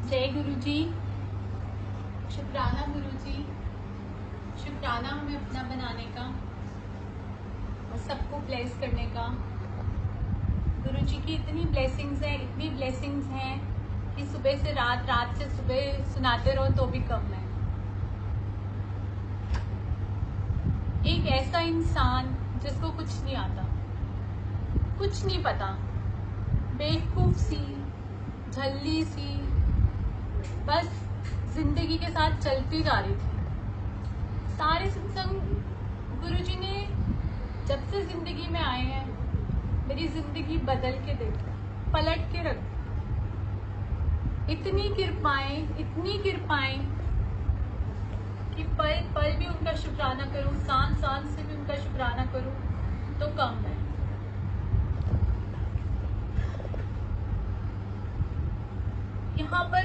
जय गुरु जी। शुक्राना गुरु जी, शुक्राना हमें अपना बनाने का और सबको ब्लेस करने का। गुरु जी की इतनी ब्लेसिंग्स हैं, इतनी ब्लेसिंग्स हैं कि सुबह से रात, रात से सुबह सुनाते रहो तो भी कम है। एक ऐसा इंसान जिसको कुछ नहीं आता, कुछ नहीं पता, बेवकूफ सी, झल्ली सी, बस जिंदगी के साथ चलती जा रही थी। सारे सत्संग गुरुजी ने जब से जिंदगी में आए हैं मेरी जिंदगी बदल के देखी, पलट के रख दी। इतनी कृपाएं कि पल पल भी उनका शुक्राना करूं, सांस सांस से भी उनका शुक्राना करूं तो कम है। यहाँ पर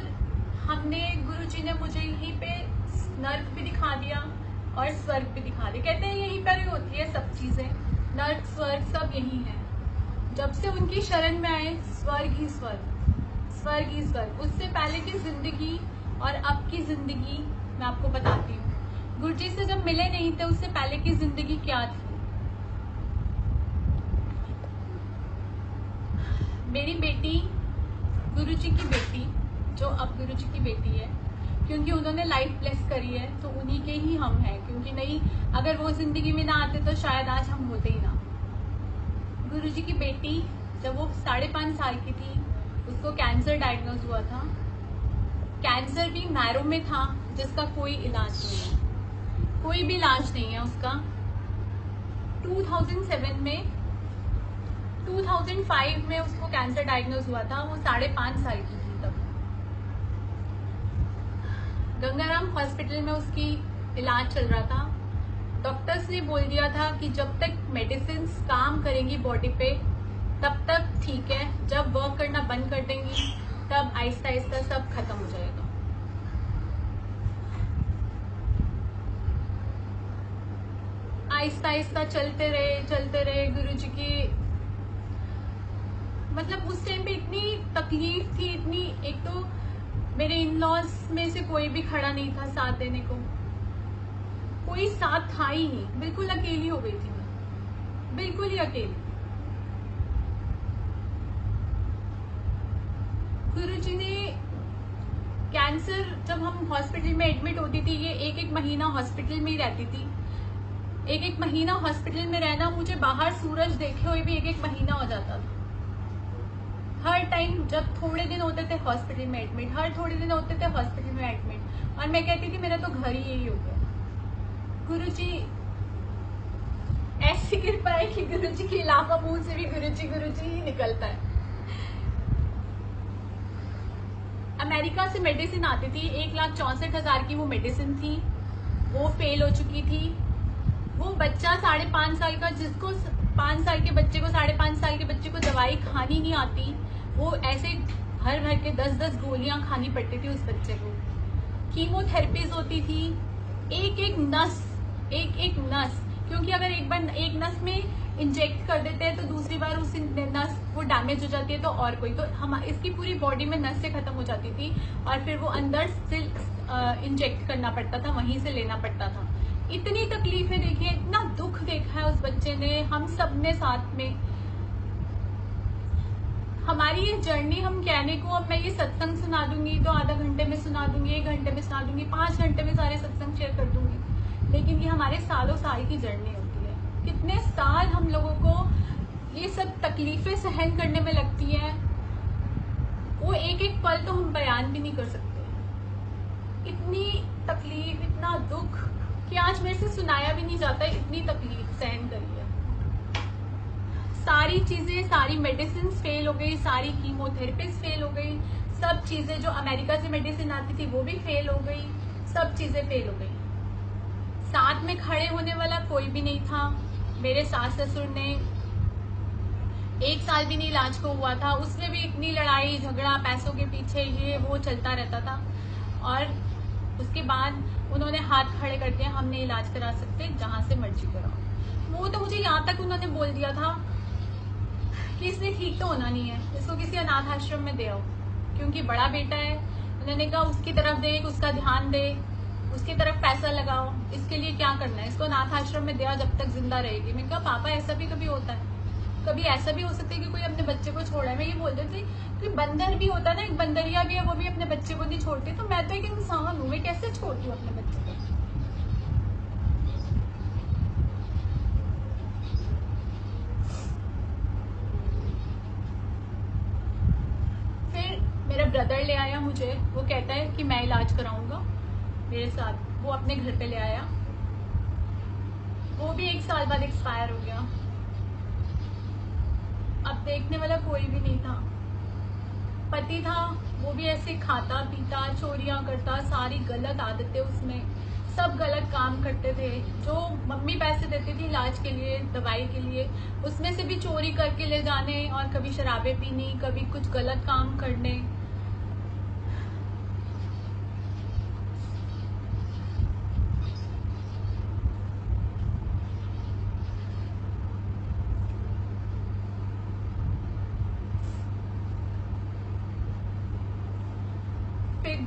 हमने, गुरुजी ने मुझे यहीं पे नर्क भी दिखा दिया और स्वर्ग भी दिखा दिया। कहते हैं यहीं पर ही होती है सब चीजें, नर्क स्वर्ग सब यही है। जब से उनकी शरण में आए स्वर्ग ही स्वर्ग, स्वर्ग ही स्वर्ग। उससे पहले की जिंदगी और अब की जिंदगी मैं आपको बताती हूँ। गुरुजी से जब मिले नहीं थे उससे पहले की जिंदगी क्या थी। मेरी बेटी, गुरुजी की बेटी, जो अब गुरुजी की बेटी है, क्योंकि उन्होंने लाइफ ब्लेस करी है तो उन्हीं के ही हम हैं। क्योंकि नहीं, अगर वो जिंदगी में ना आते तो शायद आज हम होते ही ना। गुरुजी की बेटी जब वो 5.5 साल की थी उसको कैंसर डायग्नोज हुआ था। कैंसर भी मैरो में था जिसका कोई इलाज नहीं है, कोई भी इलाज नहीं है उसका। 2005 में उसको कैंसर डायग्नोज हुआ था। वो 5.5 साल की थी तब। गंगाराम हॉस्पिटल में उसकी इलाज चल रहा था। डॉक्टर्स ने बोल दिया था कि जब तक मेडिसिन काम करेंगी बॉडी पे तब तक ठीक है, जब वर्क करना बंद कर देंगी तब आहिस्ता आहिस्ता सब खत्म हो जाएगा। आहिस्ता आहिस्ता चलते रहे गुरुजी की। मतलब उस टाइम पे इतनी तकलीफ थी, इतनी, एक तो मेरे इन लॉज में से कोई भी खड़ा नहीं था साथ देने को, कोई साथ था ही नहीं। बिल्कुल अकेली हो गई थी मैं, बिल्कुल ही अकेली। गुरुजी ने कैंसर, जब हम हॉस्पिटल में एडमिट होती थी, ये एक महीना हॉस्पिटल में ही रहती थी। एक महीना हॉस्पिटल में रहना, मुझे बाहर सूरज देखे हुए भी एक महीना हो जाता था। हर टाइम जब थोड़े दिन होते थे हॉस्पिटल में एडमिट, हर थोड़े दिन होते थे हॉस्पिटल में एडमिट, और मैं कहती थी मेरा तो घर ही यही हो गया। गुरुजी ऐसी कृपा है कि गुरुजी के अलावा मुंह से भी गुरुजी ही निकलता है। अमेरिका से मेडिसिन आती थी, 1,64,000 की वो मेडिसिन थी, वो फेल हो चुकी थी। वो बच्चा 5.5 साल का, जिसको 5 साल के बच्चे को, 5.5 साल के बच्चे को दवाई खानी नहीं आती, वो ऐसे भर भर के 10-10 गोलियां खानी पड़ती थी उस बच्चे को। कीमोथेरेपीज होती थी, एक नस, क्योंकि अगर एक बार एक नस में इंजेक्ट कर देते हैं तो दूसरी बार उस नस वो डैमेज हो जाती है तो और कोई, तो हम इसकी पूरी बॉडी में नस से खत्म हो जाती थी और फिर वो अंदर से इंजेक्ट करना पड़ता था, वहीं से लेना पड़ता था। इतनी तकलीफें देखी है, इतना दुख देखा है उस बच्चे ने, हम सब ने साथ में। हमारी ये जर्नी, हम कहने को अब मैं ये सत्संग सुना दूंगी तो आधा घंटे में सुना दूंगी, 1 घंटे में सुना दूंगी, 5 घंटे में सारे सत्संग शेयर कर दूंगी, लेकिन ये हमारे सालों साल की जर्नी होती है। कितने साल हम लोगों को ये सब तकलीफें सहन करने में लगती है, वो एक पल तो हम बयान भी नहीं कर सकते। इतनी तकलीफ, इतना दुख कि आज मेरे से सुनाया भी नहीं जाता, इतनी तकलीफ सहन करी है। सारी चीजें, सारी मेडिसिन फेल हो गई, सारी कीमोथेरेपीज फेल हो गई, सब चीजें जो अमेरिका से मेडिसिन आती थी वो भी फेल हो गई, सब चीजें फेल हो गई। साथ में खड़े होने वाला कोई भी नहीं था। मेरे सास ससुर ने 1 साल भी नहीं इलाज को हुआ था, उसमें भी इतनी लड़ाई झगड़ा, पैसों के पीछे ये वो चलता रहता था, और उसके बाद उन्होंने हाथ खड़े कर दिया, हमने इलाज करा सकते, जहां से मर्जी कराओ। वो तो मुझे यहाँ तक उन्होंने बोल दिया था कि इसने ठीक तो होना नहीं है, इसको किसी अनाथ आश्रम में दे आओ, क्योंकि बड़ा बेटा है, उन्होंने कहा उसकी तरफ देख, उसका ध्यान दे, उसकी तरफ पैसा लगाओ, इसके लिए क्या करना है, इसको अनाथ आश्रम में दिया जब तक जिंदा रहेगी। मैंने कहा पापा ऐसा भी कभी होता है, कभी ऐसा भी हो सकता है कि कोई अपने बच्चे को छोड़ा है। मैं ये बोलते थे कि बंदर भी होता है ना, एक बंदरिया भी है, वो भी अपने बच्चे को नहीं छोड़ती, तो मैं तो एक इंसान हूँ, मैं कैसे छोड़ती हूँ अपने बच्चे को। फिर मेरा ब्रदर ले आया मुझे, वो कहता है कि मैं इलाज कराऊंगा मेरे साथ, वो अपने घर पे ले आया। वो भी 1 साल बाद एक्सपायर हो गया। अब देखने वाला कोई भी नहीं था। पति था, वो भी ऐसे खाता पीता, चोरियां करता, सारी गलत आदतें उसमें, सब गलत काम करते थे। जो मम्मी पैसे देती थी इलाज के लिए, दवाई के लिए, उसमें से भी चोरी करके ले जाने, और कभी शराबें पीनी, कभी कुछ गलत काम करने। फिर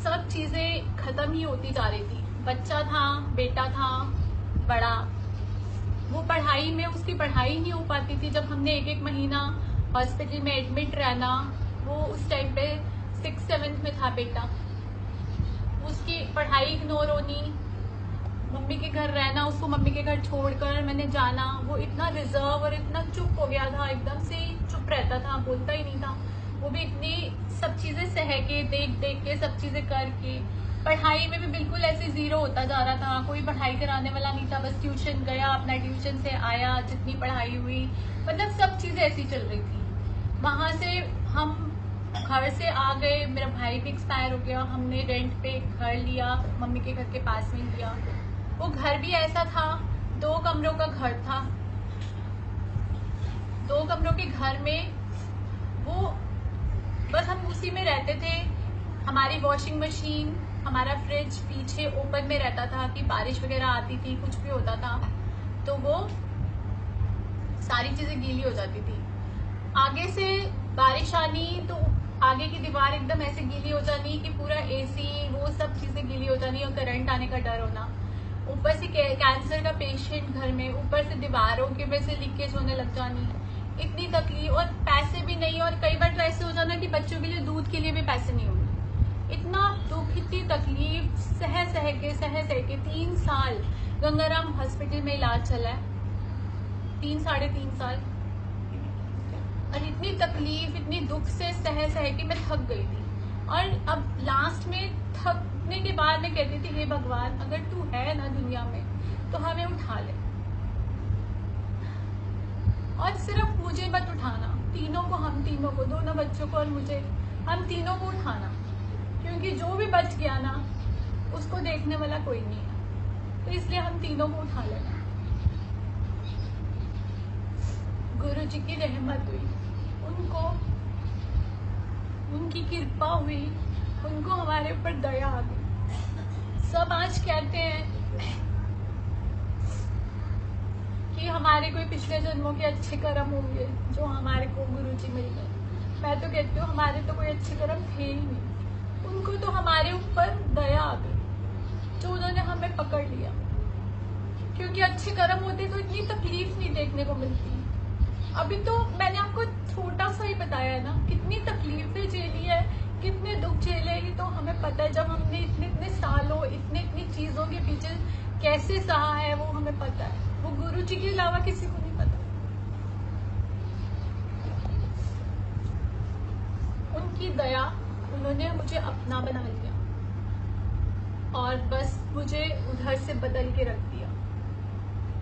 सब चीजें खत्म ही होती जा रही थी। बच्चा था, बेटा था बड़ा, वो पढ़ाई में, उसकी पढ़ाई नहीं हो पाती थी। जब हमने 1-1 महीना हॉस्पिटल में एडमिट रहना, वो उस टाइम पे 6th-7th में था बेटा, उसकी पढ़ाई इग्नोर होनी, मम्मी के घर रहना, उसको मम्मी के घर छोड़कर मैंने जाना। वो इतना रिजर्व और इतना चुप हो गया था, एकदम से चुप रहता था, बोलता ही नहीं था। वो भी इतनी सब चीजें सह के, देख देख के, सब चीजें करके, पढ़ाई में भी बिल्कुल ऐसे जीरो होता जा रहा था। कोई पढ़ाई कराने वाला नहीं था, बस ट्यूशन गया, अपना ट्यूशन से आया, जितनी पढ़ाई हुई, मतलब सब चीजें ऐसी चल रही थी। वहां से हम घर से आ गए, मेरा भाई भी एक्सपायर हो गया, हमने रेंट पे घर लिया, मम्मी के घर के पास में लिया। वो घर भी ऐसा था, 2 कमरों का घर था। 2 कमरों के घर में वो बस हम उसी में रहते थे। हमारी वॉशिंग मशीन, हमारा फ्रिज पीछे ओपन में रहता था कि बारिश वगैरह आती थी, कुछ भी होता था तो वो सारी चीजें गीली हो जाती थी। आगे से बारिश आनी तो आगे की दीवार एकदम ऐसे गीली हो जानी कि पूरा एसी, वो सब चीजें गीली हो जानी, और करंट आने का डर होना। ऊपर से कैंसर का पेशेंट घर में, ऊपर से दीवारों के में से लीकेज होने लग जानी, इतनी तकलीफ, और पैसे भी नहीं, और कई बार तो ऐसे हो जाना कि बच्चों के लिए दूध के लिए भी पैसे नहीं होंगे। इतना दुख, इतनी तकलीफ सह सह के 3 साल गंगाराम हॉस्पिटल में इलाज चला है, 3-3.5 साल, और इतनी तकलीफ, इतनी दुख से सह के मैं थक गई थी। और अब लास्ट में थकने के बाद मैं कहती थी, हे भगवान, अगर तू है ना दुनिया में तो हमें उठा ले, और सिर्फ मुझे मत उठाना, तीनों को, हम तीनों को, दोनों बच्चों को और मुझे, हम तीनों को उठाना, क्योंकि जो भी बच गया ना उसको देखने वाला कोई नहीं है, तो इसलिए हम तीनों को उठा लेना। गुरु जी की रहमत हुई, उनको, उनकी कृपा हुई, उनको हमारे ऊपर दया आ गई। सब आज कहते हैं कि हमारे कोई पिछले जन्मों के अच्छे कर्म होंगे जो हमारे को गुरु जी मिल गए। मैं तो कहती हूँ हमारे तो कोई अच्छे कर्म थे ही नहीं, उनको तो हमारे ऊपर दया आ गई जो उन्होंने हमें पकड़ लिया। क्योंकि अच्छे कर्म होते तो इतनी तकलीफ नहीं देखने को मिलती। अभी तो मैंने आपको छोटा सा ही बताया है ना, कितनी तकलीफें झेली है, कितने दुख झेले, ये तो हमें पता है। जब हमने इतने सालों, इतनी चीजों के पीछे कैसे सहा है वो हमें पता है, वो गुरु जी के अलावा किसी को नहीं पता। उनकी दया, उन्होंने मुझे अपना बना लिया और बस मुझे उधर से बदल के रख दिया।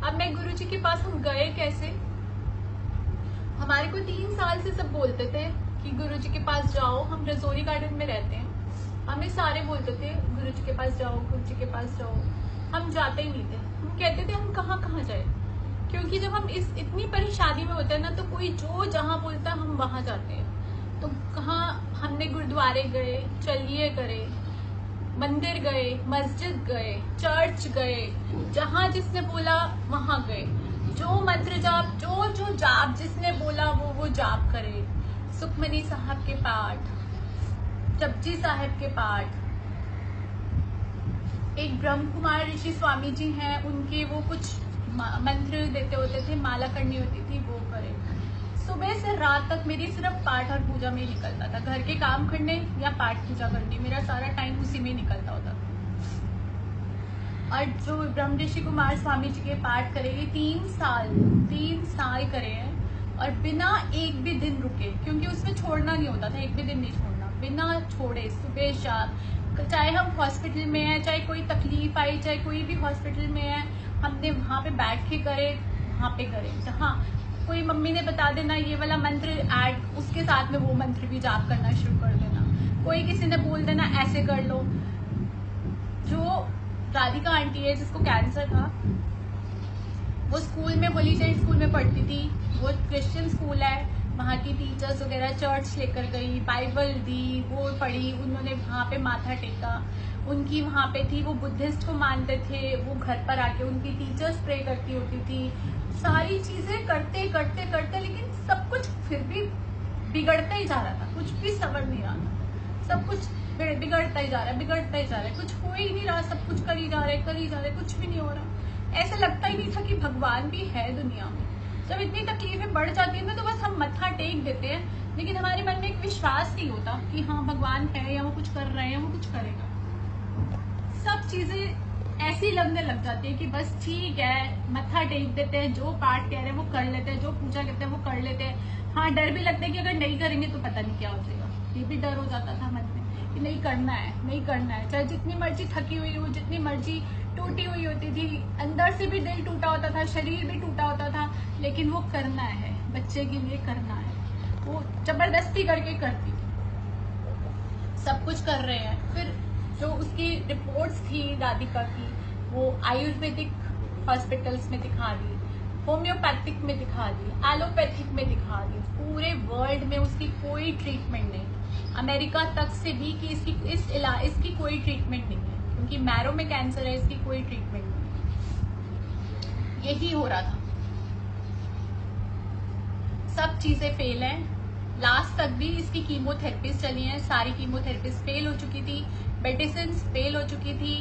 अब मैं गुरु जी के पास, हम गए कैसे? हमारे को 3 साल से सब बोलते थे कि गुरु जी के पास जाओ, हम रजौरी गार्डन में रहते हैं, हमें सारे बोलते थे गुरु जी के पास जाओ, गुरु जी के पास जाओ। हम जाते ही नहीं थे, हम कहते थे हम कहाँ जाए, क्योंकि जब हम इतनी परेशानी में होते हैं ना तो कोई जो जहाँ बोलता है हम वहां जाते हैं। तो कहाँ हमने गुरुद्वारे गए, चलिए गए, मंदिर गए, मस्जिद गए, चर्च गए, जहाँ जिसने बोला वहां गए, जो मंत्र जाप, जो जाप जिसने बोला वो जाप करे, सुखमनी साहब के पाठ, जपजी साहिब के पाठ, एक ब्रह्म कुमार ऋषि स्वामी जी हैं, उनके वो कुछ मंत्र देते होते थे, माला करनी होती थी, वो करे। सुबह से रात तक मेरी सिर्फ पाठ और पूजा में ही निकलता था, घर के काम करने या पाठ पूजा करने, मेरा सारा टाइम उसी में निकलता होता था। और जो ब्रह्म ऋषि कुमार स्वामी जी के पाठ करे, 3 साल करे हैं, और बिना एक भी दिन रुके, क्योंकि उसमें छोड़ना नहीं होता था, एक भी दिन नहीं छोड़ना, बिना छोड़े सुबह शाम, चाहे हम हॉस्पिटल में हैं, चाहे कोई तकलीफ आई, चाहे कोई भी हॉस्पिटल में है, हमने वहाँ पे बैठ के करे, वहाँ पे करें। हाँ, कोई मम्मी ने बता देना ये वाला मंत्र ऐड, उसके साथ में वो मंत्र भी जाप करना शुरू कर देना। कोई किसी ने बोल देना ऐसे कर लो। जो राधिका आंटी है जिसको कैंसर था, वो स्कूल में, वोलीजेंट स्कूल में पढ़ती थी, वो क्रिश्चियन स्कूल है, वहाँ की टीचर्स वगैरह चर्च लेकर गई, बाइबल दी, वो पढ़ी, उन्होंने वहाँ पे माथा टेका, उनकी वहाँ पे थी, वो बुद्धिस्ट को मानते थे, वो घर पर आके उनकी टीचर्स प्रे करती होती थी, सारी चीजें करते करते करते, लेकिन सब कुछ फिर भी बिगड़ता ही जा रहा था, कुछ भी संवर नहीं रहा था, सब कुछ बिगड़ता ही जा रहा है, बिगड़ता ही जा रहा है, कुछ हो ही नहीं रहा, सब कुछ कर ही जा रहे, कुछ भी नहीं हो रहा। ऐसा लगता ही नहीं था कि भगवान भी है दुनिया में। जब इतनी तकलीफें बढ़ जाती है ना, तो बस हम मत्था टेक देते हैं, लेकिन हमारे मन में एक विश्वास नहीं होता कि हाँ भगवान है, या वो कुछ कर रहे हैं, वो कुछ करेगा। सब चीजें ऐसी लगने लग जाती है कि बस ठीक है, मत्था टेक देते हैं, जो पाठ कह रहे हैं वो कर लेते हैं, जो पूजा कहते हैं वो कर लेते हैं। हाँ, डर भी लगता है कि अगर नहीं करेंगे तो पता नहीं क्या हो जाएगा, ये भी डर हो जाता था मन में कि नहीं करना है, नहीं करना है, चाहे जितनी मर्जी थकी हुई हो, जितनी मर्जी टूटी हुई होती थी, अंदर से भी दिल टूटा होता था, शरीर भी टूटा होता था, लेकिन वो करना है, बच्चे के लिए करना है, वो जबरदस्ती करके करती थी। सब कुछ कर रहे हैं। फिर जो उसकी रिपोर्ट्स थी राधिका की, वो आयुर्वेदिक हॉस्पिटल्स में दिखा दी, होम्योपैथिक में दिखा दी, एलोपैथिक में दिखा दी, पूरे वर्ल्ड में उसकी कोई ट्रीटमेंट नहीं, अमेरिका तक से भी कि इसकी कोई ट्रीटमेंट नहीं है, क्योंकि मैरो में कैंसर है, इसकी कोई ट्रीटमेंट नहीं। यही हो रहा था, सब चीजें फेल हैं। लास्ट तक भी इसकी कीमोथेरेपीज चली हैं, सारी कीमोथेरेपीज फेल हो चुकी थी, मेडिसिन फेल हो चुकी थी,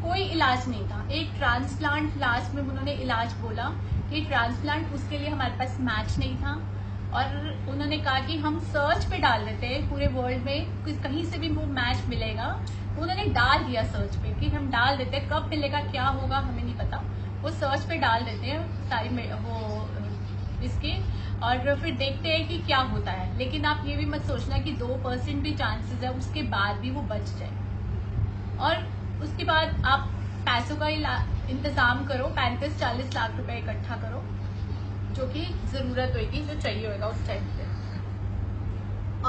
कोई इलाज नहीं था। एक ट्रांसप्लांट लास्ट में उन्होंने इलाज बोला कि ट्रांसप्लांट, उसके लिए हमारे पास मैच नहीं था, और उन्होंने कहा कि हम सर्च पे डाल देते हैं पूरे वर्ल्ड में, कहीं से भी वो मैच मिलेगा। उन्होंने डाल दिया सर्च पे कि हम डाल देते हैं, कब मिलेगा क्या होगा हमें नहीं पता, वो सर्च पे डाल देते हैं सारी वो इसके, और फिर देखते हैं कि क्या होता है। लेकिन आप ये भी मत सोचना कि 2% भी चांसेस है उसके बाद भी वो बच जाए, और उसके बाद आप पैसों का इंतजाम करो, 35-40 लाख रुपए इकट्ठा करो, जो कि जरूरत होगी, जो चाहिए होगा उस टाइम पे।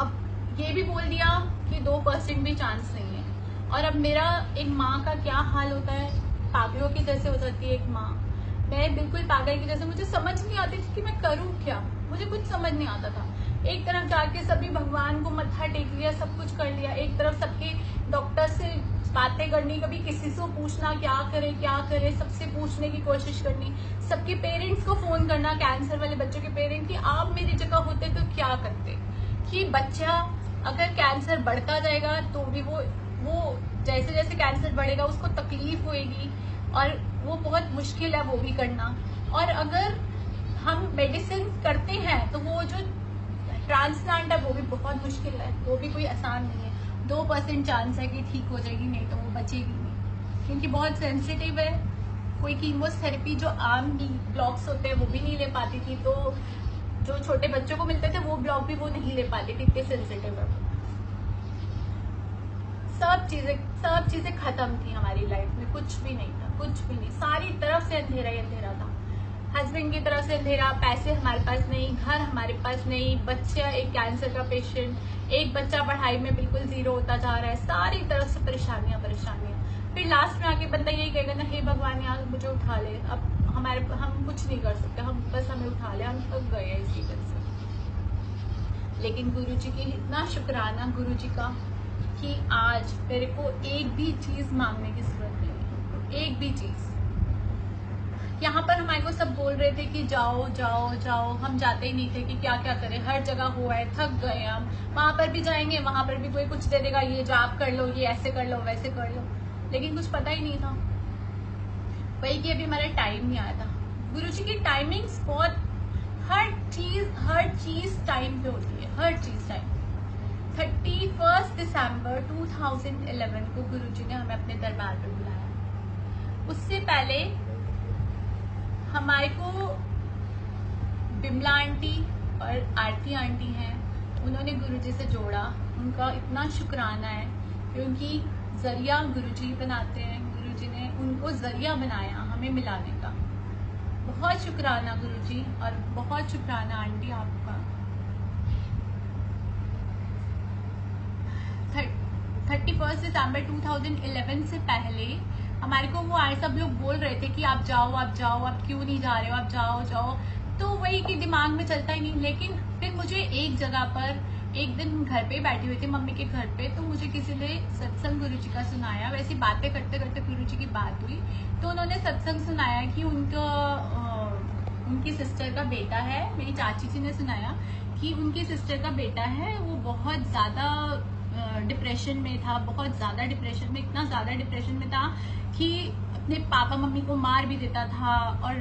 अब ये भी बोल दिया कि 2% भी चांस नहीं है, और अब मेरा एक माँ का क्या हाल होता है, पागलों की जैसे हो जाती है एक माँ। मैं बिल्कुल पागल की जैसे, मुझे समझ नहीं आती थी कि मैं करूँ क्या, मुझे कुछ समझ नहीं आता था। एक तरफ जाके सभी भगवान को मत्था टेक लिया, सब कुछ कर लिया, एक तरफ सबके डॉक्टर से बातें करनी, कभी किसी से पूछना क्या करे, सबसे पूछने की कोशिश करनी, सबके पेरेंट्स को फोन करना, कैंसर वाले बच्चों के पेरेंट्स, कि आप मेरी जगह होते तो क्या करते, कि बच्चा अगर कैंसर बढ़ता जाएगा तो भी वो जैसे जैसे कैंसर बढ़ेगा उसको तकलीफ होएगी, और वो बहुत मुश्किल है वो भी करना। और अगर हम मेडिसिन करते हैं तो वो जो ट्रांसप्लांट है वो भी बहुत मुश्किल है, वो भी कोई आसान नहीं है। 2% चांस है कि ठीक हो जाएगी, नहीं तो वो बचेगी नहीं, क्योंकि बहुत सेंसिटिव है। कोई कीमोथेरेपी जो आम ब्लॉक्स होते हैं वो भी नहीं ले पाती थी, तो जो छोटे बच्चों को मिलते थे वो ब्लॉक भी वो नहीं ले पाती थी, इतने सेंसिटिव है। सब चीजें खत्म थी हमारी लाइफ में, कुछ भी नहीं था, कुछ भी नहीं, सारी तरफ से अंधेरा ही अंधेरा था। हस्बैंड की तरफ से अंधेरा, पैसे हमारे पास नहीं, घर हमारे पास नहीं, बच्चा एक कैंसर का पेशेंट, एक बच्चा पढ़ाई में बिल्कुल जीरो होता जा रहा है, सारी तरफ से परेशानियां। फिर लास्ट में आके बंदा यही कहेगा ना, हे भगवान यार मुझे उठा ले, अब हम कुछ नहीं कर सकते, हम बस हमें उठा ले, हम थक गए हैं इसी वजह से। लेकिन गुरु जी की इतना शुक्राना, गुरु जी का, कि आज मेरे को एक भी चीज मांगने की जरूरत नहीं है, एक भी चीज। यहाँ पर हमारे को सब बोल रहे थे कि जाओ जाओ जाओ, हम जाते ही नहीं थे कि क्या क्या करें, हर जगह हुआ है, थक गए हम, वहां पर भी जाएंगे, वहां पर भी कोई कुछ दे देगा, ये जॉब कर लो, ये ऐसे कर लो, वैसे कर लो, लेकिन कुछ पता ही नहीं था। वही कि अभी हमारा टाइम नहीं आया था। गुरुजी की टाइमिंग्स बहुत, हर चीज टाइम पे होती है, हर चीज टाइम। 31 दिसंबर 2011 को गुरुजी ने हमें अपने दरबार पर बुलाया। उससे पहले हमारे को बिमला आंटी और आरती आंटी हैं, उन्होंने गुरुजी से जोड़ा, उनका इतना शुक्राना है क्योंकि जरिया गुरुजी बनाते हैं, गुरुजी ने उनको जरिया बनाया हमें मिलाने का। बहुत शुक्राना गुरुजी और बहुत शुक्राना आंटी आपका। 31 दिसंबर 2011 से पहले हमारे को वो आए सब लोग बोल रहे थे कि आप जाओ आप जाओ, आप क्यों नहीं जा रहे हो, आप जाओ जाओ, तो वही कि दिमाग में चलता ही नहीं। लेकिन फिर मुझे एक जगह पर, एक दिन घर पे बैठी हुई थी मम्मी के घर पे, तो मुझे किसी ने सत्संग गुरुजी का सुनाया। वैसे बातें करते करते गुरुजी की बात हुई, तो उन्होंने सत्संग सुनाया कि उनकी सिस्टर का बेटा है, मेरी चाची जी ने सुनाया कि उनकी सिस्टर का बेटा है, वो बहुत ज्यादा डिप्रेशन में था, बहुत ज्यादा डिप्रेशन में, इतना ज्यादा डिप्रेशन में था कि अपने पापा मम्मी को मार भी देता था, और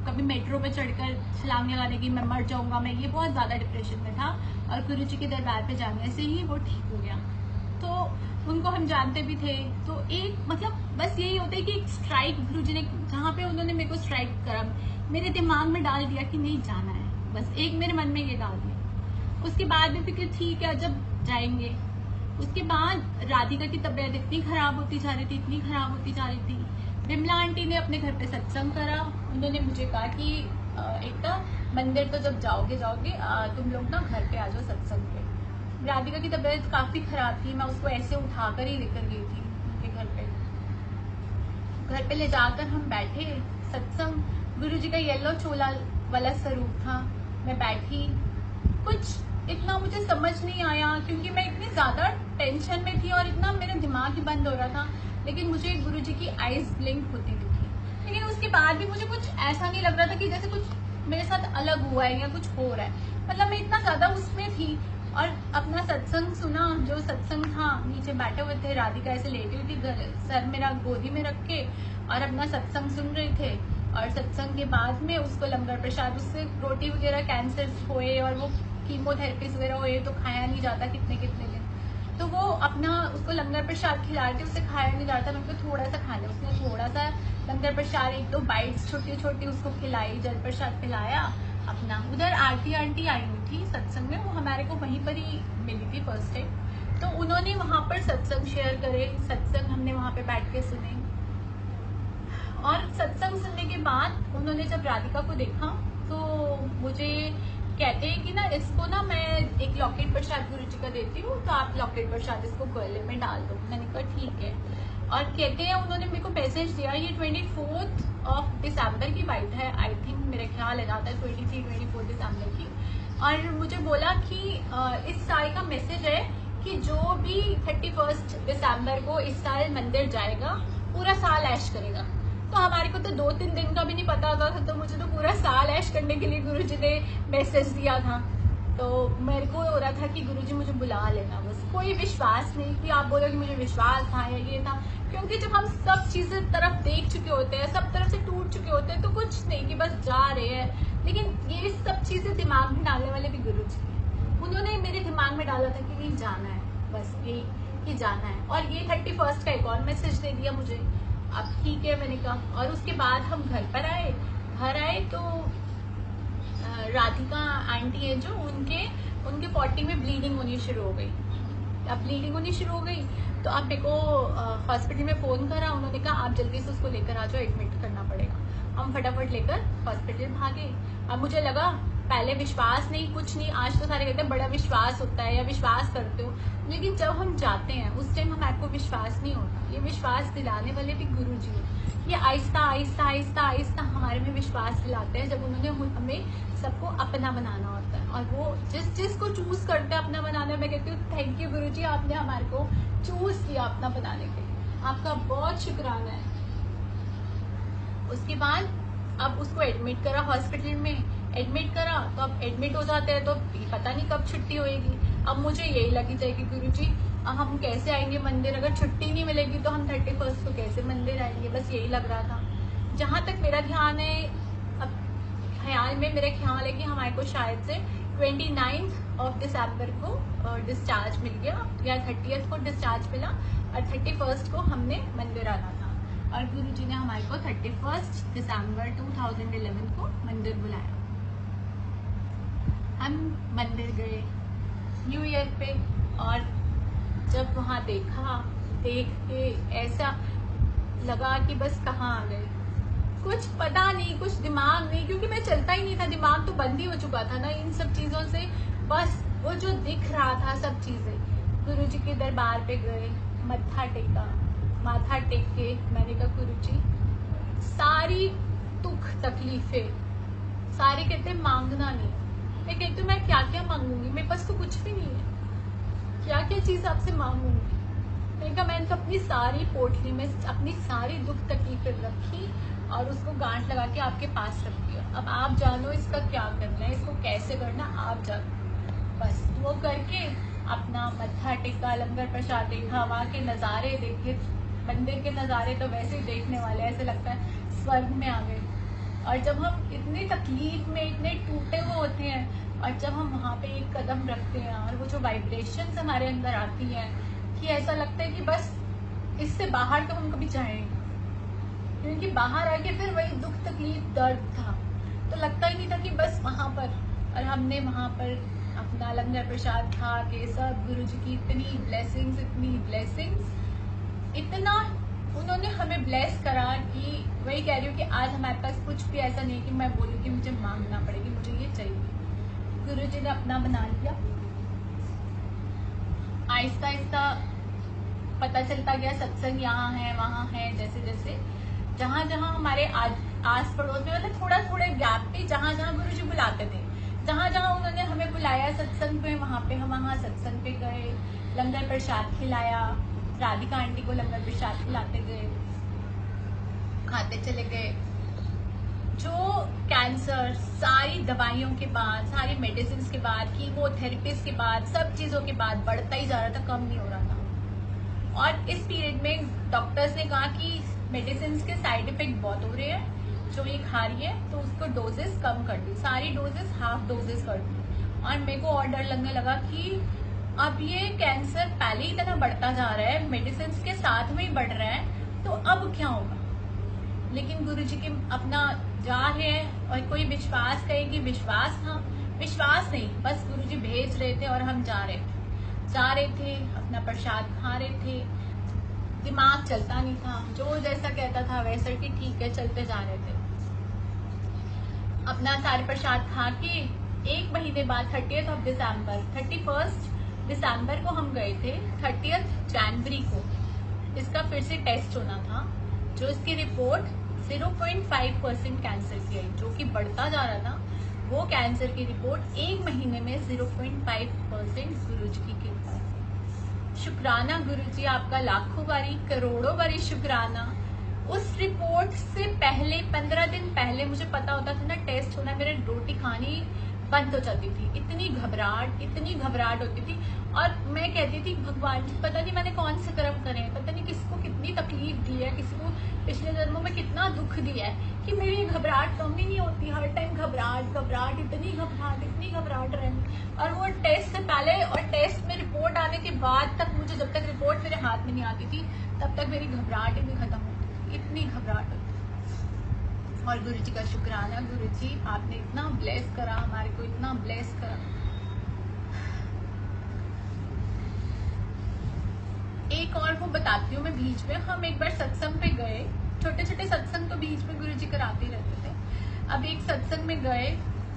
कभी मेट्रो पे चढ़कर छलांग लगाने की मैं मर जाऊंगा मैं, ये बहुत ज्यादा डिप्रेशन में था। और गुरुजी के दरबार पे जाने से ही वो ठीक हो गया। तो उनको हम जानते भी थे, तो एक मतलब बस यही होता है कि एक स्ट्राइक गुरुजी ने, जहाँ पे उन्होंने मेरे को स्ट्राइक करा, मेरे दिमाग में डाल दिया कि नहीं जाना है, बस एक मेरे मन में ये डाल दिया। उसके बाद भी फिक्र ठीक है जब जाएंगे। उसके बाद राधिका की तबीयत इतनी खराब होती जा रही थी, इतनी खराब होती जा रही थी। बिमला आंटी ने अपने घर पे सत्संग करा, उन्होंने मुझे कहा कि एक मंदिर तो जब जाओगे तुम लोग ना घर पे आ जाओ सत्संग पे। राधिका की तबीयत काफी खराब थी, मैं उसको ऐसे उठाकर ही लेकर गई थी उनके घर पे ले जाकर हम बैठे सत्संग। गुरुजी का येलो चोला वाला स्वरूप था, मैं बैठी, कुछ इतना मुझे समझ नहीं आया क्योंकि मैं इतनी ज्यादा टेंशन में थी और इतना मेरा दिमाग ही बंद हो रहा था। लेकिन मुझे गुरुजी की आईज ब्लिंक होती दिखी, लेकिन उसके बाद भी मुझे कुछ ऐसा नहीं लग रहा था कि जैसे कुछ मेरे साथ अलग हुआ है या कुछ हो रहा है। मतलब मैं इतना ज्यादा उसमें थी और अपना सत्संग सुना। जो सत्संग था, नीचे बैठे हुए थे, राधिका ऐसे लेटी हुई थी, सर मेरा गोदी में रख के, और अपना सत्संग सुन रहे थे। और सत्संग के बाद में उसको लंगर प्रसाद, उससे रोटी वगैरह कैंसर हुए और वो कीमोथेरेपीज वगैरह हुए तो खाया नहीं जाता कितने कितने दिन, तो वो अपना उसको लंगर प्रसाद खिला रहे थे, उससे खाया नहीं जाता, मैं उसको थोड़ा सा खा लिया। उसने थोड़ा सा लंगर प्रसाद, 1-2 बाइट्स छोटी छोटी उसको खिलाई, जल प्रसाद खिलाया अपना। उधर आरती आंटी आई हुई थी सत्संग में, वो हमारे को वहीं पर ही मिली थी फर्स्ट टाइम, तो उन्होंने वहां पर सत्संग शेयर करे, सत्संग हमने वहां पे बैठ के सुने। और सत्संग सुनने के बाद उन्होंने जब राधिका को देखा तो मुझे कहते हैं कि ना इसको ना मैं एक लॉकेट प्रसाद गुरुजी का देती हूँ, तो आप लॉकेट प्रसाद इसको गले में डाल दो। मैंने कहा ठीक है। और कहते हैं उन्होंने मेरे को मैसेज दिया, ये 24 दिसंबर की बाइट है, आई थिंक, मेरा ख्याल है जाता है 24 दिसंबर की। और मुझे बोला कि इस साल का मैसेज है कि जो भी 31 दिसंबर को इस साल मंदिर जाएगा पूरा साल ऐश करेगा। तो हमारे को तो 2-3 दिन का भी नहीं पता होता था, तो मुझे तो पूरा साल ऐश करने के लिए गुरुजी ने मैसेज दिया था। तो मेरे को हो रहा था कि गुरुजी मुझे बुला लेना, बस कोई विश्वास नहीं कि आप बोलो कि मुझे विश्वास था या ये था, क्योंकि जब हम सब चीजें तरफ देख चुके होते हैं, सब तरफ से टूट चुके होते हैं, तो कुछ नहीं कि बस जा रहे हैं। लेकिन ये सब चीजें दिमाग में डालने वाले भी गुरुजी हैं, उन्होंने मेरे दिमाग में डाला था कि नहीं जाना है, बस यही कि जाना है। और ये 31 का एक और मैसेज दे दिया मुझे, अब ठीक है मैंने कहा। और उसके बाद हम घर आए तो राधिका आंटी है जो, उनके पॉटी में ब्लीडिंग होनी शुरू हो गई। अब ब्लीडिंग होनी शुरू हो गई तो अब मेरे को हॉस्पिटल में फोन करा, उन्होंने कहा आप जल्दी से उसको लेकर आ जाओ, एडमिट करना पड़ेगा। हम फटाफट लेकर हॉस्पिटल भागे। अब मुझे लगा पहले विश्वास नहीं, कुछ नहीं, आज तो सारे कहते हैं बड़ा विश्वास होता है या विश्वास करते हो, लेकिन जब हम जाते हैं उस टाइम हमारे को विश्वास नहीं होता। ये विश्वास दिलाने वाले भी गुरुजी हैं। ये आहिस्ता आहिस्ता आहिस्ता आहिस्ता हमारे में विश्वास दिलाते हैं, जब उन्होंने हमें सबको अपना बनाना होता है। और वो जिस को चूज करते हैं अपना बनाना, मैं कहती हूँ थैंक यू गुरुजी, आपने हमारे को चूज किया अपना बनाने के लिए, आपका बहुत शुक्राना है। उसके बाद अब उसको एडमिट करा हॉस्पिटल में, एडमिट करा तो अब एडमिट हो जाते हैं तो पता नहीं कब छुट्टी होएगी। अब मुझे यही लगी जाए कि गुरुजी हम कैसे आएंगे मंदिर, अगर छुट्टी नहीं मिलेगी तो हम 31 को कैसे मंदिर आएंगे, बस यही लग रहा था। जहाँ तक मेरा ध्यान है, अब ख्याल में मेरा ख्याल है कि हमारे को शायद से 29 दिसंबर को डिस्चार्ज मिल गया या 30 को डिस्चार्ज मिला और 31 को हमने मंदिर आना था। और गुरुजी ने हमारे को 31 दिसंबर 2011 को मंदिर बुलाया। हम मंदिर गए न्यू ईयर पे, और जब वहाँ देख के ऐसा लगा कि बस कहाँ आ गए, कुछ पता नहीं, कुछ दिमाग नहीं, क्योंकि मैं चलता ही नहीं था, दिमाग तो बंद ही हो चुका था ना इन सब चीजों से। बस वो जो दिख रहा था सब चीजें। गुरुजी के दरबार पे गए, माथा टेक के मैंने कहा गुरुजी सारी दुख तकलीफें सारी, कहते मांगना नहीं। मैं कहती हूँ मैं क्या क्या मांगूंगी, मेरे पास तो कुछ भी नहीं है, क्या क्या चीज आपसे मांगूंगी। मैंने कहा मैंने तो अपनी सारी पोटली में अपनी सारी दुख तकलीफें रखी और उसको गांठ लगा के आपके पास रख दिया। अब आप जानो इसका क्या करना है, इसको कैसे करना, आप जानो। बस वो करके अपना मत्था टेका, लंगर प्रसाद देखा, वहाँ के नज़ारे देखे। मंदिर के नज़ारे तो वैसे ही देखने वाले, ऐसे लगता है स्वर्ग में आ गए। और जब हम इतनी तकलीफ में, इतने टूटे हुए होते हैं, और जब हम वहाँ पे एक कदम रखते हैं और वो जो वाइब्रेशंस हमारे अंदर आती हैं कि ऐसा लगता है कि बस इससे बाहर तो हम कभी जाएं, क्योंकि बाहर आके फिर वही दुख तकलीफ दर्द था, तो लगता ही नहीं था कि बस वहां पर। और हमने वहां पर अपना लंगर प्रसाद खा के सब गुरुजी की इतनी ब्लेसिंग्स, इतना उन्होंने हमें ब्लेस करा कि वही कह रही हूँ कि आज हमारे पास कुछ भी ऐसा नहीं कि मैं बोलूँ कि मुझे मांगना पड़ेगी, मुझे ये चाहिए। गुरुजी ने अपना बना लिया। आहिस्ता आहिस्ता पता चलता गया सत्संग यहाँ है वहाँ है, जैसे जैसे जहाँ जहाँ हमारे आस पड़ोस में, मतलब थोड़ा थोड़े गैप पे जहाँ जहाँ गुरुजी बुलाते थे, जहाँ जहाँ उन्होंने हमें बुलाया सत्संग पे, वहाँ पे हम वहाँ सत्संग पे गए, लंगर प्रसाद खिलाया, राधिका आंटी को लंगर प्रसाद खिलाते गए, खाते चले गए। जो कैंसर सारी दवाइयों के बाद, सारी मेडिसिन के बाद, कीमोथेरेपीज के बाद, सब चीजों के बाद बढ़ता ही जा रहा था, कम नहीं हो रहा था। और इस पीरियड में डॉक्टर्स ने कहा कि मेडिसिन के साइड इफेक्ट बहुत हो रहे हैं, जो ये खा रही है तो उसको डोजेस कम कर दी, सारी डोजेस हाफ डोजेस कर दी। और मेरे को और डर लगने लगा कि अब ये कैंसर पहले ही इतना बढ़ता जा रहा है, मेडिसिन के साथ में ही बढ़ रहा है, तो अब क्या होगा। लेकिन गुरुजी के अपना जा रहे हैं, और कोई विश्वास कहेगी विश्वास, हाँ विश्वास नहीं, बस गुरुजी भेज रहे थे और हम जा रहे थे, अपना प्रसाद खा रहे थे, दिमाग चलता नहीं था, जो जैसा कहता था वैसा कि ठीक है चलते जा रहे थे। अपना सारे प्रसाद खा के 1 महीने बाद 31 दिसंबर को हम गए थे। 30 जनवरी को इसका फिर से टेस्ट होना था, जो इसकी रिपोर्ट 0.5% कैंसर की आई, जो कि बढ़ता जा रहा था। वो कैंसर की रिपोर्ट 1 महीने में 0.5% गुरुजी की कृपा है। शुक्राना गुरुजी, आपका लाखों बारी करोड़ों बारी शुक्राना। उस रिपोर्ट से पहले 15 दिन पहले मुझे पता होता था ना टेस्ट होना, मेरे रोटी खानी बंद हो जाती थी, इतनी घबराहट होती थी। और मैं कहती थी भगवान जी पता नहीं मैंने कौन से कर्म करे हैं, पता नहीं किसको कितनी तकलीफ दी है, किसी को पिछले जन्मों में कितना दुख दिया है कि मेरी घबराहट कम ही नहीं होती, हर टाइम घबराहट इतनी घबराहट रहती। और वो टेस्ट से पहले और टेस्ट में रिपोर्ट आने के बाद तक मुझे, जब तक रिपोर्ट मेरे हाथ में नहीं आती थी तब तक मेरी घबराहट ही नहीं खत्म होती, इतनी घबराहट होती। और गुरुजी का शुक्राना, गुरुजी आपने इतना ब्लेस करा हमारे को, इतना ब्लेस करा। एक और वो बताती हूँ मैं, बीच में हम एक बार सत्संग पे गए, छोटे छोटे सत्संग तो बीच में गुरुजी कराते रहते थे। अब एक सत्संग में गए,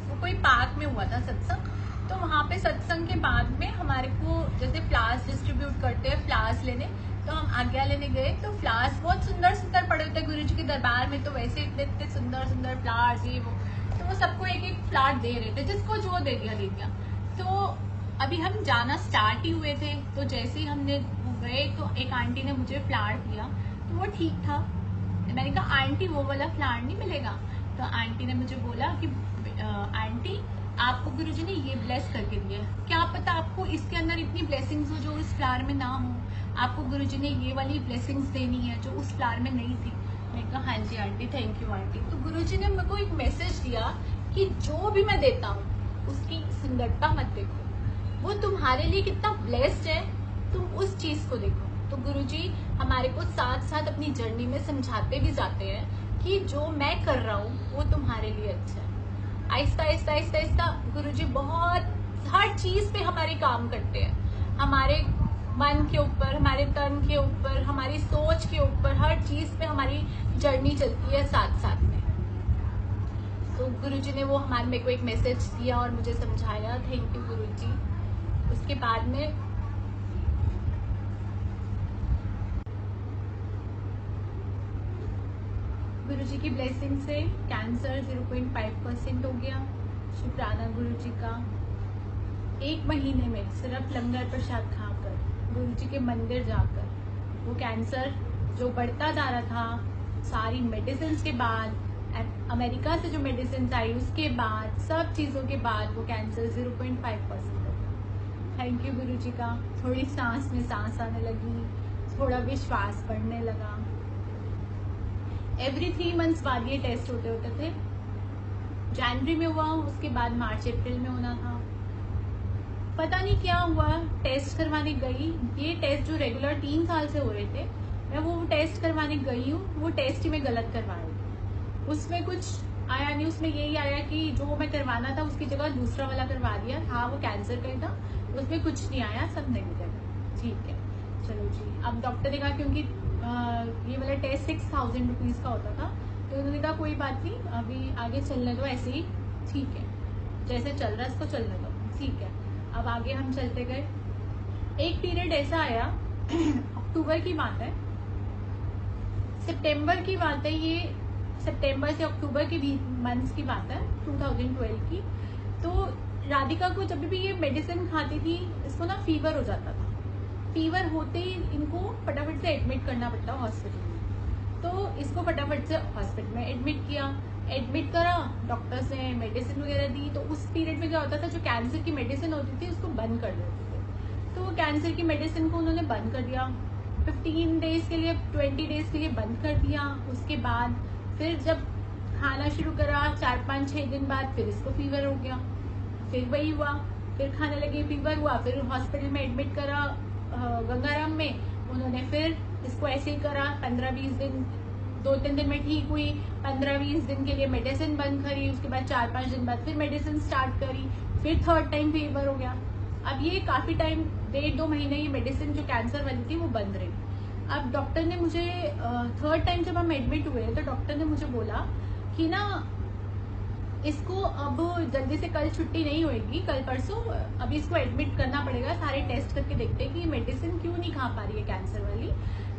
वो कोई पार्क में हुआ था सत्संग, तो वहाँ पे सत्संग के बाद में हमारे को जैसे फ्लावर्स डिस्ट्रीब्यूट करते हैं, फ्लावर्स लेने, तो हम आज्ञा लेने गए। तो फ्लावर्स बहुत सुंदर पड़े होते हैं गुरुजी के दरबार में, तो वैसे इतने सुंदर फ्लावर्स ये वो, तो वो सबको एक एक फ्लावर दे रहे थे, जिसको जो दे दिया। तो अभी हम जाना स्टार्ट ही हुए थे, तो जैसे ही हमने गए तो एक आंटी ने मुझे फ्लावर दिया, तो वो ठीक था। मैंने कहा आंटी वो वाला फ्लावर नहीं मिलेगा, तो आंटी ने मुझे बोला कि आंटी आपको गुरुजी ने ये ब्लेस करके दिया है, क्या पता आपको इसके अंदर इतनी ब्लेसिंग्स हो जो उस फ्लावर में ना हो, आपको गुरुजी ने ये वाली ब्लेसिंग्स देनी है जो उस फ्लावर में नहीं थी। मैंने कहा हाँ जी आंटी, थैंक यू आंटी। तो गुरुजी ने मेरे को एक मैसेज दिया कि जो भी मैं देता हूँ उसकी सुंदरता मत देखो, वो तुम्हारे लिए कितना ब्लेस्ड है, तुम उस चीज को देखो। तो गुरुजी हमारे को साथ साथ अपनी जर्नी में समझाते भी जाते हैं कि जो मैं कर रहा हूँ वो तुम्हारे लिए अच्छा है। आहिस्ता आहिस्ता आहिस्ता आहिस्ता गुरुजी बहुत हर चीज पे हमारे काम करते हैं, हमारे मन के ऊपर, हमारे तन के ऊपर, हमारी सोच के ऊपर, हर चीज पे हमारी जर्नी चलती है साथ साथ में। तो गुरुजी ने वो हमारे मेरे को एक मैसेज दिया और मुझे समझाया, थैंक यू गुरुजी। उसके बाद में गुरुजी की ब्लेसिंग से कैंसर 0.5% हो गया। शुक्राना गुरुजी का। 1 महीने में सिर्फ लंगर प्रसाद खाकर, गुरुजी के मंदिर जाकर, वो कैंसर जो बढ़ता जा रहा था, सारी मेडिसिन के बाद, अमेरिका से जो मेडिसिन आई उसके बाद, सब चीजों के बाद वो कैंसर 0.5% हो गया। थैंक यू गुरुजी का। थोड़ी सांस में सांस आने लगी, थोड़ा विश्वास बढ़ने लगा। एवरी 3 मंथ्स बाद ये टेस्ट होते होते थे। जनवरी में हुआ, उसके बाद मार्च अप्रैल में होना था। पता नहीं क्या हुआ, टेस्ट करवाने गई। ये टेस्ट जो रेगुलर 3 साल से हो रहे थे, मैं वो टेस्ट करवाने गई हूँ, वो टेस्ट ही मैं गलत करवाई। उसमें कुछ आया नहीं, उसमें यही आया कि जो मैं करवाना था उसकी जगह दूसरा वाला करवा दिया। हाँ वो कैंसर का ही था, उसमें कुछ नहीं आया, सब नेगेटिव। ठीक है चलो जी। अब डॉक्टर ने कहा क्योंकि ये वाला टेस्ट 6000 रुपीज का होता था, तो उन्होंने कहा कोई बात नहीं, अभी आगे चलने दो ऐसे ही, ठीक है जैसे चल रहा है इसको चलने दो, ठीक है। अब आगे हम चलते गए। एक पीरियड ऐसा आया अक्टूबर की बात है, सितंबर की बात है, ये सितंबर से अक्टूबर के बीच मंथ्स की बात है 2012 की। तो राधिका को जब भी ये मेडिसिन खाती थी, इसको ना फीवर हो जाता था। फीवर होते ही इनको फटाफट से एडमिट करना पड़ता हॉस्पिटल में। तो इसको फटाफट से हॉस्पिटल में एडमिट किया, एडमिट करा, डॉक्टर्स ने मेडिसिन वगैरह दी। तो उस पीरियड में क्या होता था, जो कैंसर की मेडिसिन होती थी उसको बंद कर देते थे। तो कैंसर की मेडिसिन को उन्होंने बंद कर दिया 15 डेज के लिए, 20 डेज के लिए बंद कर दिया। उसके बाद फिर जब खाना शुरू करा 4-5-6 दिन बाद फिर इसको फीवर हो गया, फिर वही हुआ, फिर खाने लगे, फीवर हुआ, फिर हॉस्पिटल में एडमिट करा गंगाराम में। उन्होंने फिर इसको ऐसे ही करा 15-20 दिन, 2-3 दिन में ठीक हुई, 15-20 दिन के लिए मेडिसिन बंद करी। उसके बाद 4-5 दिन बाद फिर मेडिसिन स्टार्ट करी, फिर थर्ड टाइम फीवर हो गया। अब ये काफी टाइम 1.5-2 महीने ये मेडिसिन जो कैंसर वाली थी वो बंद रही। अब डॉक्टर ने मुझे थर्ड टाइम जब हम एडमिट हुए तो डॉक्टर ने मुझे बोला कि ना इसको अब जल्दी से कल छुट्टी नहीं होगी, कल परसों अभी इसको एडमिट करना पड़ेगा, सारे टेस्ट करके देखते हैं कि मेडिसिन क्यों नहीं खा पा रही है कैंसर वाली।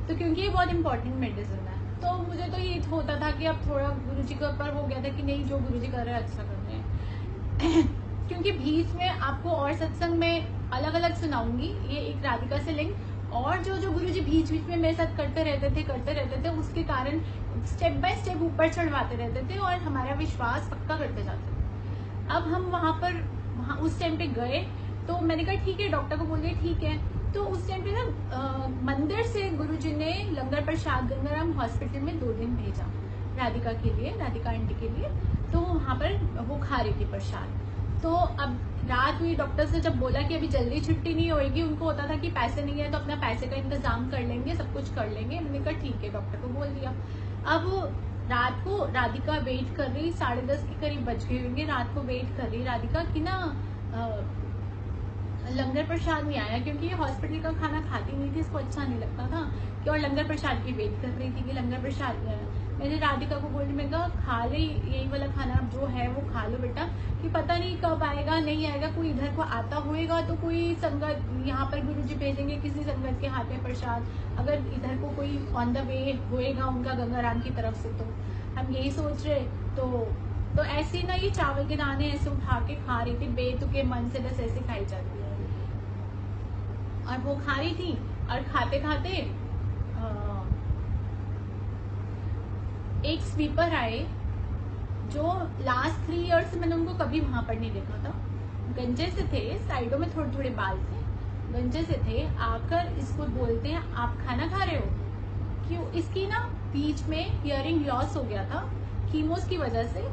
तो क्योंकि ये बहुत इंपॉर्टेंट मेडिसिन है। तो मुझे तो ये होता था कि अब थोड़ा गुरुजी के ऊपर हो गया था कि नहीं जो गुरुजी कर रहे हैं अच्छा कर रहे हैं क्योंकि बीच में आपको और सत्संग में अलग अलग सुनाऊंगी ये एक राधिका से लिंक, और जो गुरुजी बीच बीच में मेरे साथ करते रहते थे उसके कारण स्टेप बाय स्टेप ऊपर चढ़वाते रहते थे और हमारा विश्वास पक्का करते जाते थे। अब हम वहां उस टाइम पे गए तो मैंने कहा ठीक है, डॉक्टर को बोलिए ठीक है। तो उस टाइम पे ना मंदिर से गुरुजी ने लंगर प्रसाद गंगाराम हॉस्पिटल में 2 दिन भेजा राधिका के लिए, राधिका आंटी के लिए। तो वहां पर वो खा रही थी प्रसाद। तो अब रात हुई, डॉक्टर से जब बोला कि अभी जल्दी छुट्टी नहीं होगी, उनको होता था कि पैसे नहीं है तो अपना पैसे का इंतजाम कर लेंगे, सब कुछ कर लेंगे। मैंने कहा ठीक है, डॉक्टर को बोल दिया। अब रात को राधिका वेट कर रही, 10:30 के करीब बज गए होंगे, रात को वेट कर रही राधिका कि ना लंगर प्रसाद नहीं आया, क्योंकि ये हॉस्पिटल का खाना खाती नहीं थी, इसको अच्छा नहीं लगता था कि, और लंगर प्रसाद की वेट कर रही थी कि लंगर प्रसाद नहीं आया। मैंने राधिका को बोली, मैं कहा खा ले यही वाला खाना जो है वो खा लो बेटा, कि पता नहीं कब आएगा नहीं आएगा, कोई इधर को आता होएगा तो कोई संगत यहाँ पर गुरुजी भेजेंगे किसी संगत के हाथ में प्रसाद, अगर इधर को कोई ऑन द वे होएगा उनका गंगाराम की तरफ से। तो हम यही सोच रहे। तो ऐसे ना ये चावल के दाने ऐसे उठा के खा रही थी, बेतुके मन से बस ऐसे खाई जाती है। और वो खा रही थी और खाते खाते एक स्वीपर आए जो लास्ट 3 ईयर्स से मैंने उनको कभी वहां पर नहीं देखा था। गंजे से थे, साइडों में थोड़े थोड़े बाल थे, गंजे से थे। आकर इसको बोलते हैं आप खाना खा रहे हो? क्यों? इसकी ना बीच में हियरिंग लॉस हो गया था, कीमोस की वजह से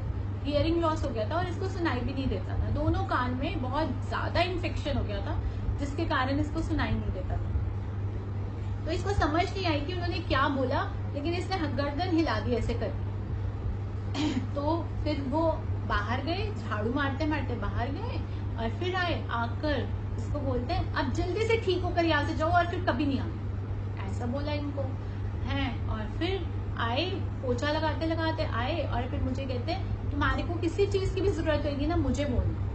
हियरिंग लॉस हो गया था और इसको सुनाई भी नहीं देता था। दोनों कान में बहुत ज्यादा इन्फेक्शन हो गया था जिसके कारण इसको सुनाई नहीं देता था। तो इसको समझ नहीं आई कि उन्होंने क्या बोला, लेकिन इसने गर्दन हिला दी ऐसे करके। तो फिर वो बाहर गए, झाड़ू मारते मारते बाहर गए और फिर आए, आकर इसको बोलते हैं अब जल्दी से ठीक होकर यहाँ से जाओ और फिर कभी नहीं आना, ऐसा बोला इनको है। और फिर आए, पोछा लगाते लगाते आए और फिर मुझे कहते हैं तुम्हारे को किसी चीज की भी जरूरत होगी ना मुझे बोलना।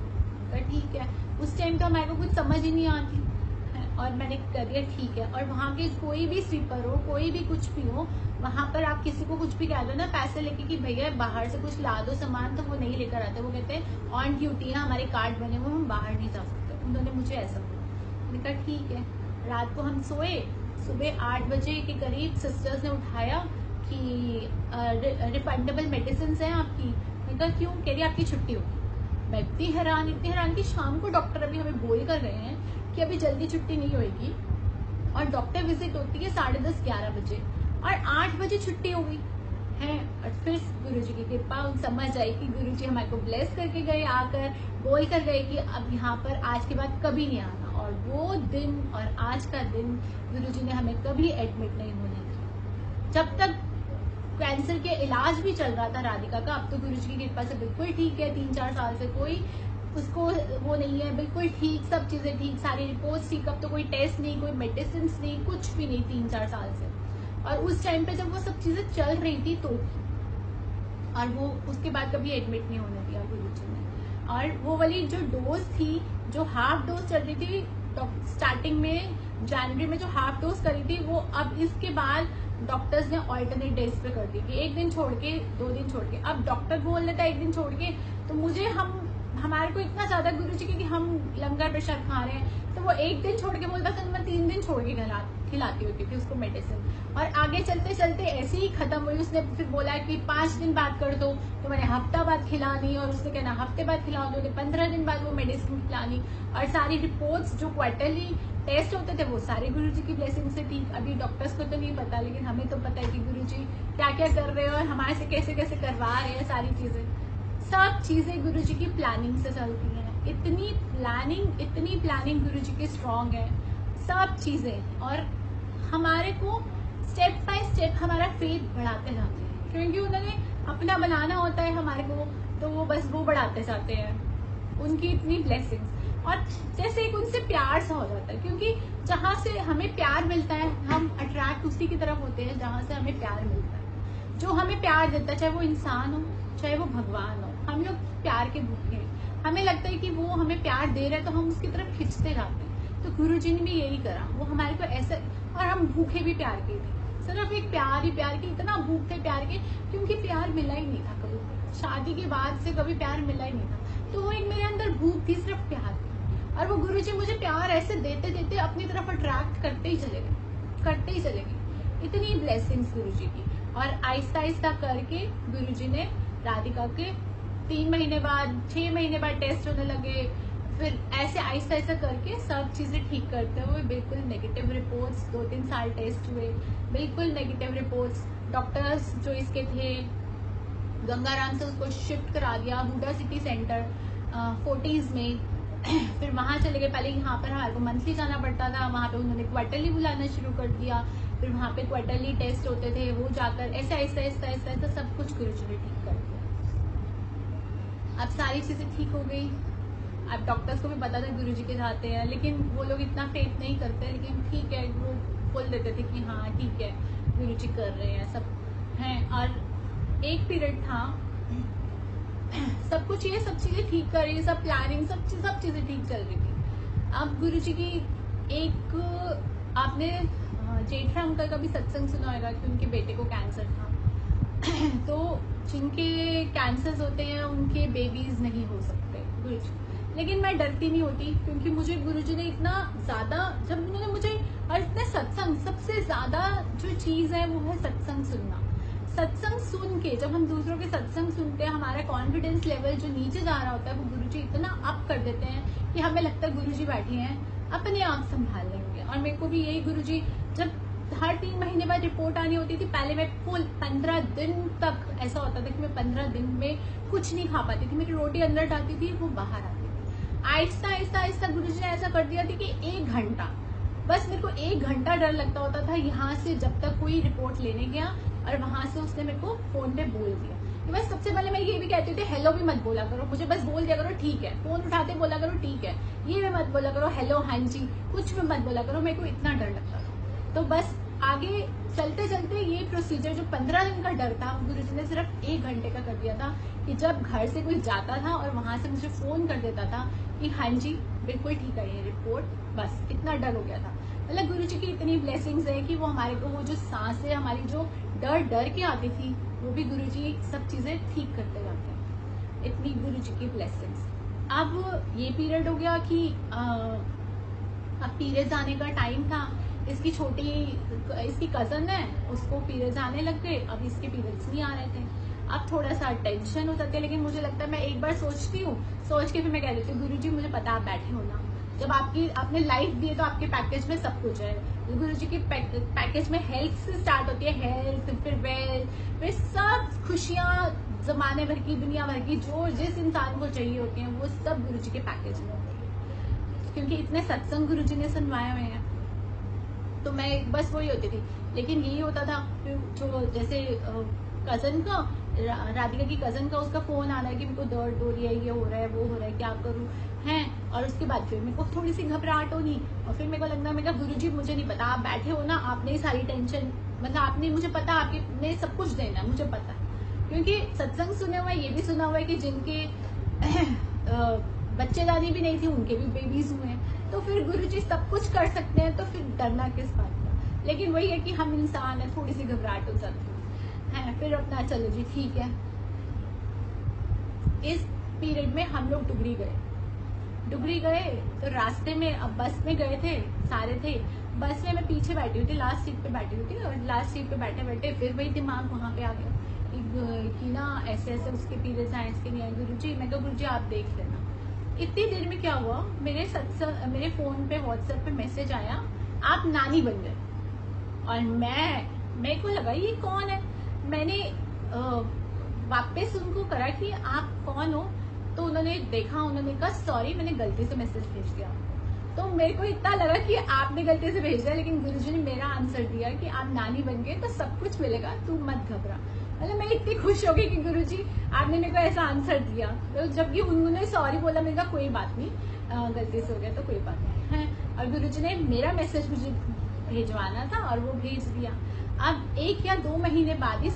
ठीक है, उस टाइम तो हमारे को कुछ समझ ही नहीं आती है और मैंने कर दिया ठीक है। और वहाँ के कोई भी स्वीपर हो, कोई भी कुछ भी हो, वहां पर आप किसी को कुछ भी कह दो ना पैसे लेके कि भैया बाहर से कुछ ला दो सामान, तो वो नहीं लेकर आते। वो कहते हैं ऑन ड्यूटी है, हमारे कार्ड बने हुए, हम बाहर नहीं जा सकते। उन्होंने मुझे ऐसा बोला। मैंने कहा ठीक है। रात को हम सोए, सुबह 8 बजे के करीब सिस्टर्स ने उठाया कि रिफंडेबल मेडिसिन है आपकी। मैंने कहा क्यों? कह रही आपकी छुट्टी होगी। मैं इतनी हैरान कि शाम को डॉक्टर अभी हमें बोल कर गए हैं कि अभी जल्दी छुट्टी नहीं होगी और डॉक्टर विजिट होती है 10:30-11 बजे और 8 बजे छुट्टी हो गई है। और फिर गुरुजी की कृपा समझ आई कि गुरुजी हमारे को ब्लेस करके गए, आकर बोल कर गए कि अब यहाँ पर आज के बाद कभी नहीं आना। और वो दिन और आज का दिन गुरुजी ने हमें कभी एडमिट नहीं होने दिया। जब तक कैंसर के इलाज भी चल रहा था राधिका का, अब तो गुरुजी की कृपा से बिल्कुल ठीक है। 3-4 साल से कोई उसको वो नहीं है, बिल्कुल ठीक, सब चीजें ठीक, सारी रिपोर्ट्स ठीक। अब तो कोई टेस्ट नहीं, कोई मेडिसिन नहीं, कुछ भी नहीं 3-4 साल से। और उस टाइम पे जब वो सब चीजें चल रही थी तो, और वो उसके बाद कभी एडमिट नहीं होने दिया गुरुजी ने। और वो वाली जो डोज थी, जो हाफ डोज चल रही थी स्टार्टिंग में जनवरी में, जो हाफ डोज करी थी, वो अब इसके बाद डॉक्टर्स ने ऑल्टरनेट डेज पे कर दी कि 1 दिन छोड़ के 2 दिन छोड़ के। अब डॉक्टर बोल रहा था 1 दिन छोड़ के, तो मुझे हमारे को इतना ज्यादा गुरुजी की कि हम लंगर प्रसाद खा रहे हैं, तो वो 1 दिन छोड़ के बोलता था, मैं 3 दिन छोड़ के खिलाती होती थी उसको मेडिसिन। और आगे चलते चलते ऐसे ही खत्म हुई। उसने फिर बोला कि 5 दिन बाद कर दो, तो मैंने हफ्ता बाद खिलानी, और उसने कहना हफ्ते बाद खिला दो, 15 दिन बाद वो मेडिसिन खिलानी। और सारी रिपोर्ट्स जो क्वार्टरली टेस्ट होते थे वो सारे गुरुजी की ब्लेसिंग से ठीक। अभी डॉक्टर्स को तो नहीं पता, लेकिन हमें तो पता है कि गुरुजी क्या क्या कर रहे हैं और हमारे से कैसे कैसे करवा रहे हैं। सारी चीजें, सब चीजें गुरुजी की प्लानिंग से चलती हैं। इतनी प्लानिंग गुरुजी की स्ट्रॉन्ग है, सब चीजें। और हमारे को स्टेप बाय स्टेप हमारा फेथ बढ़ाते जाते हैं, क्योंकि उन्होंने अपना बनाना होता है हमारे को, तो वो बस वो बढ़ाते जाते हैं। उनकी इतनी ब्लेसिंग्स, और जैसे एक उनसे प्यार सा हो जाता है, क्योंकि जहाँ से हमें प्यार मिलता है हम अट्रैक्ट उसी की तरफ होते हैं जहाँ से हमें प्यार मिलता है। जो हमें प्यार देता है, चाहे वो इंसान हो चाहे वो भगवान हो, हम लोग प्यार के भूखे हैं। हमें लगता है कि वो हमें प्यार दे रहे हैं तो हम उसकी तरफ खिंचते जाते हैं। तो गुरुजी ने भी यही करा, वो हमारे को ऐसे, और हम भूखे भी प्यार के थे, सिर्फ एक प्यार ही प्यार के, इतना भूख थे प्यार के, क्योंकि प्यार मिला ही नहीं था कभी। शादी के बाद से कभी प्यार मिला ही नहीं था, तो वो एक मेरे अंदर भूख थी सिर्फ प्यार की। और वो गुरुजी मुझे प्यार ऐसे देते देते अपनी तरफ अट्रैक्ट करते ही चले गए। इतनी ब्लेसिंग्स गुरुजी की। और आहिस्ता आहिस्ता करके गुरुजी ने राधिका के 3 महीने बाद 6 महीने बाद टेस्ट होने लगे। फिर ऐसे आहिस्ता आहिस्ता करके सब चीजें ठीक करते हुए, बिल्कुल नेगेटिव रिपोर्ट्स, 2-3 साल टेस्ट हुए, बिल्कुल नेगेटिव रिपोर्ट्स। डॉक्टर्स जो इसके थे गंगाराम से उसको शिफ्ट करा दिया हुडा सिटी सेंटर 40s में। फिर वहां चले गए। पहले यहाँ पर हमारे को मंथली जाना पड़ता था, वहां पे उन्होंने क्वार्टरली बुलाना शुरू कर दिया। फिर वहां पे क्वार्टरली टेस्ट होते थे, वो जाकर ऐसे ऐसा सब कुछ गुरुजी ने ठीक कर दिया। अब सारी चीजें ठीक हो गई। अब डॉक्टर्स को भी पता था गुरुजी के जाते हैं, लेकिन वो लोग इतना फेथ नहीं करते, लेकिन ठीक है, वो बोल देते थे कि हाँ ठीक है गुरुजी कर रहे हैं सब हैं। और एक पीरियड था, सब कुछ ये सब चीजें ठीक कर रही है, सब प्लानिंग, सब चीजें ठीक चल रही थी। अब गुरुजी की एक, आपने जेठा अंकल का भी सत्संग सुना होगा कि उनके बेटे को कैंसर था। तो जिनके कैंसर्स होते हैं उनके बेबीज नहीं हो सकते गुरुजी। लेकिन मैं डरती नहीं होती, क्योंकि मुझे गुरुजी ने इतना ज्यादा, जब उन्होंने मुझे, और इतने सत्संग, सबसे ज्यादा जो चीज है वो है सत्संग सुनना। सत्संग सुन के, जब हम दूसरों के सत्संग सुनते हैं, हमारा कॉन्फिडेंस लेवल जो नीचे जा रहा होता है वो गुरुजी इतना अप कर देते हैं कि हमें लगता है गुरुजी बैठे हैं अपने आप संभाल लेंगे। और मेरे को भी यही गुरुजी, जब हर 3 महीने बाद रिपोर्ट आनी होती थी, पहले मैं फुल 15 दिन तक ऐसा होता था कि मैं 15 दिन में कुछ नहीं खा पाती थी। मेरी रोटी अंदर डालती थी, वो बाहर आती थी। आहिस्ता आहिस्ता आहिस्ता गुरुजी ने ऐसा कर दिया था कि 1 घंटा, बस मेरे को 1 घंटा डर लगता होता था यहाँ से, जब तक कोई रिपोर्ट लेने गया और वहां से उसने मेरे को फोन पे बोल दिया कि बस सबसे पहले मैं ये भी कहती थी, हेलो भी मत बोला करो, मुझे बस बोल दिया करो ठीक है। फोन उठाते बोला करो ठीक है, ये भी मत बोला करो हेलो हाँ जी, कुछ भी मत बोला करो। मेरे को इतना डर लगता था। तो बस आगे चलते चलते ये प्रोसीजर जो 15 दिन का डर था, गुरुजी ने सिर्फ 1 घंटे का कर दिया था कि जब घर से कोई जाता था और वहां से मुझे फोन कर देता था कि हाँ जी बिल्कुल ठीक है ये रिपोर्ट, बस इतना डर हो गया था। मतलब गुरुजी की इतनी ब्लेसिंग्स है कि वो हमारे को, वो जो सांसें हमारी जो डर डर के आती थी, वो भी गुरुजी सब चीजें ठीक करते जाते हैं। इतनी गुरुजी की ब्लेसिंग्स। अब ये पीरियड हो गया कि अब पीरियड्स आने का टाइम था। इसकी कजन है, उसको पीरियड्स आने लग गए। अब इसके पीरियड्स नहीं आ रहे थे। अब थोड़ा सा टेंशन हो जाती है, लेकिन मुझे लगता है मैं एक बार सोचती हूँ, सोच के फिर मैं कह देती हूँ गुरुजी मुझे पता आप बैठे हो ना, जब आपने लाइफ दी है तो आपके पैकेज में सब कुछ है। गुरुजी की पैकेज में हेल्थ से स्टार्ट होती है, हेल्थ, फिर वेल्थ, फिर सब खुशियां जमाने भर की, दुनिया भर की, जो जिस इंसान को चाहिए होती हैं, वो सब गुरुजी के पैकेज में होती है। क्योंकि इतने सत्संग गुरुजी ने सुनवाए हुए हैं, तो मैं बस वही होती थी। लेकिन यही होता था जो जैसे कजन का, राधिका की कजन का, उसका फोन आ रहा है कि मेरे को दर्द हो रही है, ये हो रहा है, वो हो रहा है, क्या करूं है। और उसके बाद फिर मेरे को थोड़ी सी घबराहट होनी, और फिर मेरे को लगना, मैं कहा गुरुजी मुझे नहीं पता, आप बैठे हो ना, आपने ही सारी टेंशन, मतलब आपने, मुझे पता आपने सब कुछ देना है, मुझे पता है। क्योंकि सत्संग सुने हुआ है, ये भी सुना हुआ है कि जिनके बच्चेदानी भी नहीं थी, उनके भी बेबीज हुए हैं। तो फिर गुरुजी सब कुछ कर सकते हैं, तो फिर डरना किस बात का। लेकिन वही है कि हम इंसान है, थोड़ी सी घबराहट हो जाती है। फिर अपना चलो जी ठीक है। इस पीरियड में हम लोग डुगरी गए तो रास्ते में, अब बस में गए थे, सारे थे बस में, मैं पीछे बैठी हुई थी, लास्ट सीट पे बैठी हुई थी। और लास्ट सीट पे बैठे बैठे फिर वही दिमाग वहां पे आ गया कि ना ऐसे ऐसे उसके पीरियड्स आए, इसके नहीं आए। गुरुजी, मैं कहा गुरुजी आप देख लेना। इतनी देर में क्या हुआ, मेरे फोन पे व्हाट्सएप पे मैसेज आया, आप नानी बन गए। और मेरे को लगा ये कौन है। मैंने वापस उनको करा कि आप कौन हो, तो उन्होंने देखा, उन्होंने कहा सॉरी मैंने गलती से मैसेज भेज दिया। तो मेरे को इतना लगा कि आपने गलती से भेज दिया, लेकिन गुरुजी ने मेरा आंसर दिया कि आप नानी बन गए तो सब कुछ मिलेगा, तू मत घबरा। मतलब मैं इतनी खुश हो गई कि गुरुजी आपने मेरे को ऐसा आंसर दिया। तो जबकि उन्होंने सॉरी बोला, मैंने कहा कोई बात नहीं, गलती से हो गया तो कोई बात नहीं है। और गुरुजी ने मेरा मैसेज मुझे भेजवाना था और वो भेज दिया। अब 1 या 2 महीने बाद ही